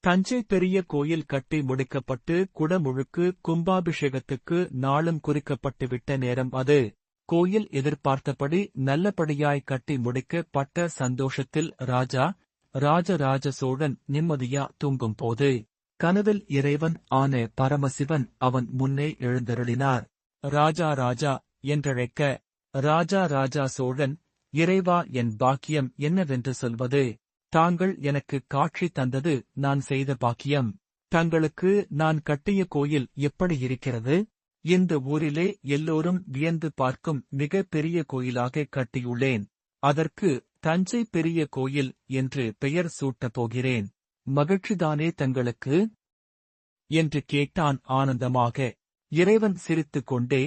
தஞ்சை பெரிய கோயில் கட்டி முடிக்கப்பட்டு குடமுழுக்கு கும்பாபிஷேகத்துக்கு நாளும் குறிக்கப்பட்டுவிட்ட நேரம் அது. கோயில் எதிர்பார்த்தபடி நல்லபடியாய் கட்டி முடிக்கப்பட்ட சந்தோஷத்தில் ராஜராஜ சோழன் நிம்மதியா தூங்கும்போது கனவில் இறைவன் ஆன பரமசிவன் அவன் முன்னே எழுந்தருளினார். ராஜா என்றழைக்க ராஜா சோழன், இறைவா, என் பாக்கியம் என்னவென்று சொல்வது? தாங்கள் எனக்கு காட்சி தந்தது நான் செய்த பாக்கியம். தங்களுக்கு நான் கட்டிய கோயில் எப்படி இருக்கிறது? இந்த ஊரிலே எல்லோரும் வியந்து பார்க்கும் மிக பெரிய கோயிலாக கட்டியுள்ளேன். அதற்கு தஞ்சை பெரிய கோயில் என்று பெயர் சூட்டப் போகிறேன். மகிழ்ச்சிதானே தங்களுக்கு? என்று கேட்டான் ஆனந்தமாக. இறைவன் சிரித்துக் கொண்டே,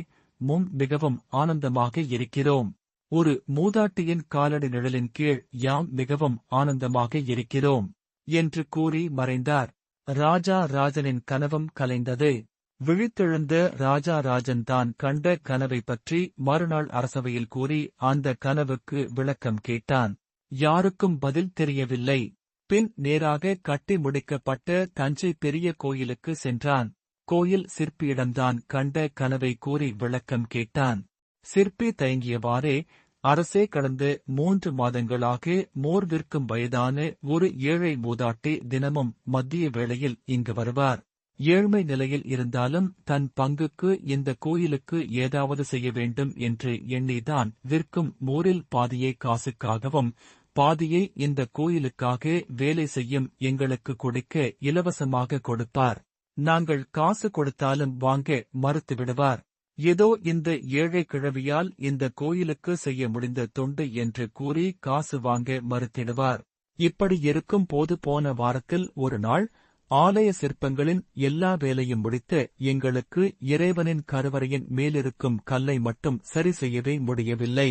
மிகவும் ஆனந்தமாக இருக்கிறோம். ஒரு மூதாட்டியின் காலடி நிழலின் கீழ் யாம் மிகவும் ஆனந்தமாக இருக்கிறோம் என்று கூறி மறைந்தார். ராஜனின் கனவும் கலைந்தது. விழித்தெழுந்த ராஜன் தான் கண்ட கனவை பற்றி மறுநாள் அரசவையில் கூறி அந்த கனவுக்கு விளக்கம் கேட்டான். யாருக்கும் பதில் தெரியவில்லை. பின் நேராக கட்டி முடிக்கப்பட்ட தஞ்சை பெரிய கோயிலுக்கு சென்றான். கோயில் சிற்பியிடம்தான் கண்ட கனவை கூறி விளக்கம் கேட்டான். சிற்பி தயங்கியவாறே, அரசே, கடந்த 3 மாதங்களாக மோர் விற்கும் வயதான ஒரு ஏழை மூதாட்டி தினமும் மத்திய வேளையில் இங்கு வருவார். ஏழ்மை நிலையில் இருந்தாலும் தன் பங்குக்கு இந்த கோயிலுக்கு ஏதாவது செய்ய வேண்டும் என்று எண்ணிதான் விற்கும் மோரில் பாதியை காசுக்காகவும் பாதியை இந்த கோயிலுக்காக வேலை செய்யும் எங்களுக்கு குடிக்க இலவசமாக கொடுப்பார். நாங்கள் காசு கொடுத்தாலும் வாங்க மறுத்துவிடுவார். ஏதோ இந்த ஏழை கிழவியால் இந்த கோயிலுக்கு செய்ய முடிந்த தொண்டு என்று கூறி காசு வாங்க மறுத்திடுவார். இப்படி இருக்கும் போது போன வாரத்தில் ஒரு நாள் ஆலய சிற்பங்களின் எல்லா வேலையும் முடித்த எங்களுக்கு இறைவனின் கருவறையின் மேலிருக்கும் கல்லை மட்டும் சரி செய்யவே முடியவில்லை.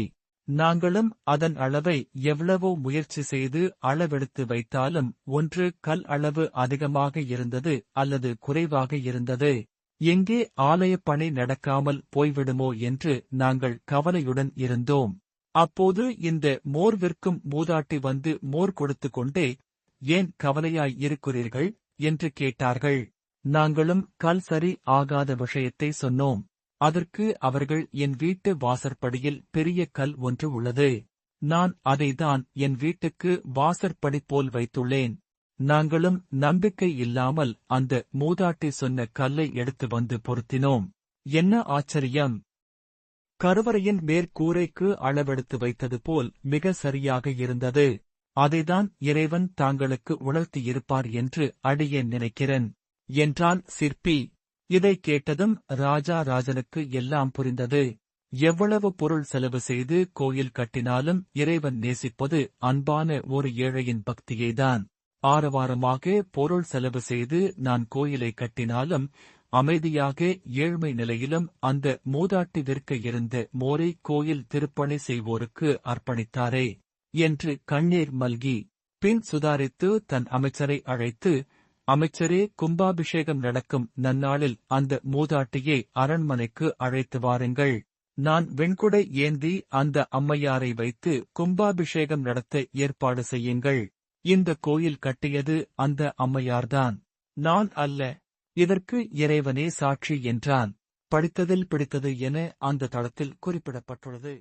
நாங்களும் அதன் அளவை எவ்வளவோ முயற்சி செய்து அளவெடுத்து வைத்தாலும் ஒன்று கல் அளவு அதிகமாக இருந்தது அல்லது குறைவாக இருந்தது. எங்கே ஆலயப் பணி நடக்காமல் போய்விடுமோ என்று நாங்கள் கவலையுடன் இருந்தோம். அப்போது இந்த மோர் விற்கும் மூதாட்டி வந்து மோர் கொடுத்து கொண்டே, ஏன் கவலையாய் இருக்கிறீர்கள் என்று கேட்டார்கள். நாங்களும் கல் சரி ஆகாத விஷயத்தை சொன்னோம். அதற்கு அவர்கள், என் வீட்டு வாசற்படியில் பெரிய கல் ஒன்று உள்ளது. நான் அதைதான் என் வீட்டுக்கு வாசற்படி போல் வைத்துள்ளேன். நாங்களும் நம்பிக்கை இல்லாமல் அந்த மூதாட்டி சொன்ன கல்லை எடுத்து வந்து பொருத்தினோம். என்ன ஆச்சரியம்! கருவறையின் மேற்கூரைக்கு அளவெடுத்து வைத்தது போல் மிக சரியாக இருந்தது. அதைதான் இறைவன் தாங்களுக்கு உணர்த்தியிருப்பார் என்று அடியேன் நினைக்கிறேன் என்றான் சிற்பி. இதை கேட்டதும் ராஜனுக்கு எல்லாம் புரிந்தது. எவ்வளவு பொருள் செலவு செய்து கோயில் கட்டினாலும் இறைவன் நேசிப்பது அன்பான ஒரு ஏழையின் பக்தியைதான். ஆரவாரமாக பொருள் செலவு செய்து நான் கோயிலை கட்டினாலும் அமைதியாக ஏழ்மை நிலையிலும் அந்த மூதாட்டி விற்க இருந்த மோரை கோயில் திருப்பணி செய்வோருக்கு அர்ப்பணித்தாரே என்று கண்ணீர் மல்கி, பின் சுதாரித்து தன் அமைச்சரை அழைத்து, அமைச்சரே, கும்பாபிஷேகம் நடக்கும் நன்னாளில் அந்த மூதாட்டியை அரண்மனைக்கு அழைத்து வாருங்கள். நான் வெண்குடை ஏந்தி அந்த அம்மையாரை வைத்து கும்பாபிஷேகம் நடத்த ஏற்பாடு செய்யுங்கள். இந்த கோயில் கட்டியது அந்த அம்மையார்தான், நான் அல்ல. இதற்கு இறைவனே சாட்சி என்றான். படித்ததில் பிடித்தது என அந்த தளத்தில் குறிப்பிடப்பட்டுள்ளது.